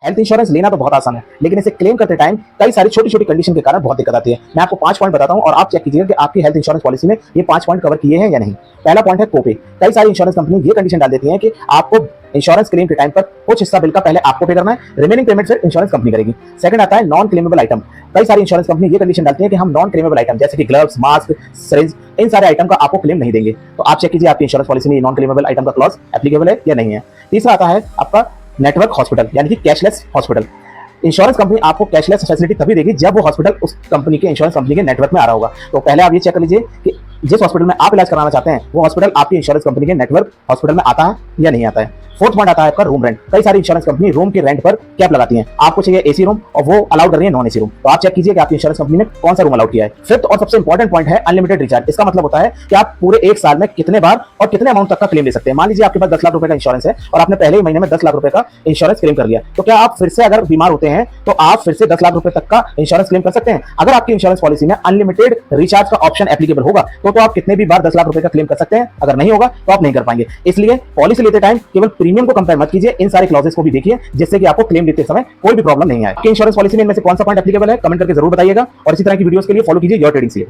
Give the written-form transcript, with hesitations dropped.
Health insurance लेना तो बहुत आसान है, लेकिन इसे क्लेम करते टाइम कई सारी छोटी छोटी कंडीशन के कारण बहुत दिक्कत आती है। मैं आपको 5 पॉइंट बताता हूं और आप चेक कीजिएगा कि आपकी हेल्थ इंश्योरेंस पॉलिसी में ये 5 पॉइंट कवर किए हैं या नहीं। पहला पॉइंट है कोपे। कई सारी इंश्योरेंस कंपनी ये कंडीशन डाल देती है कि आपको इंश्योरेंस क्लेम के टाइम पर कुछ हिस्सा बिल का पहले आपको पे करना है, रिमेनिंग पेमेंट फिर इंश्योरेंस कंपनी करेगी। सेकंड आता है नॉन क्लेमेबल आइटम। कई सारी इंश्योरेंस कंपनी ये कंडीशन डालती है कि हम नॉन क्लेमेबल आइटम जैसे कि ग्लव्स, मास्क, सिरिंज, इन सारे आइटम का आपको क्लेम नहीं देंगे। तो आप चेक कीजिए आपकी इंश्योरेंस पॉलिसी में नॉन क्लेमेबल आइटम का क्लॉज एप्लीकेबल है या नहीं है। तीसरा आता है आपका नेटवर्क हॉस्पिटल यानी कि कैशलेस हॉस्पिटल। इंश्योरेंस कंपनी आपको कैशलेस फैसिलिटी तभी देगी जब वो हॉस्पिटल उस कंपनी के इंश्योरेंस कंपनी के नेटवर्क में आ रहा होगा। तो पहले आप ये चेक कर लीजिए कि जिस हॉस्पिटल में आप इलाज कराना चाहते हैं वो हॉस्पिटल आपकी इंश्योरेंस कंपनी के नेटवर्क हॉस्पिटल में आता है या नहीं आता है। फोर्थ पॉइंट आता है आपका रूम रेंट। कई सारी इंश्योरेंस कंपनी रूम के रेंट पर कैप लगाती हैं। आपको चाहिए एसी रूम और वो अलाउड कर रही है नॉन एसी रूम, तो आप चेक कीजिए कि आपकी इंश्योरेंस कंपनी ने कौन सा रूम अलाउड किया है। फिफ्थ और सबसे इंपॉर्टेंट पॉइंट है अनलिमिटेड रिचार्ज। इसका मतलब होता है कि आप पूरे एक साल में कितने बार और कितने अमाउंट तक का क्लेम ले सकते हैं। मान लीजिए आपके पास 10 लाख रुपए का इंश्योरेंस है और आपने पहले ही महीने में 10 लाख रुपए का इंश्योरेंस क्लेम कर लिया, तो क्या आप फिर से अगर बीमार होते हैं तो आप फिर से 10 लाख रुपए तक का इंश्योरेंस क्लेम कर सकते हैं? अगर आपकी इंश्योरेंस पॉलिसी में अनलिमिटेड रिचार्ज का ऑप्शन एप्लीकेबल होगा तो आप कितने भी बार 10 लाख रुपए का क्लेम कर सकते हैं। अगर नहीं होगा तो आप नहीं कर पाएंगे। इसलिए पॉलिसी लेते टाइम केवल प्रीमियम को कंपेयर मत कीजिए, इन सारे क्लॉजेस को भी देखिए जिससे कि आपको क्लेम देते समय कोई भी प्रॉब्लम नहीं आए। इंश्योरेंस पॉलिसी में इनमें से कौन सा पॉइंट एप्लीकेबल है कमेंट करके जरूर बताइएगा और इसी तरह की वीडियोस के लिए फॉलो कीजिए योर ट्रेडिंग सीए।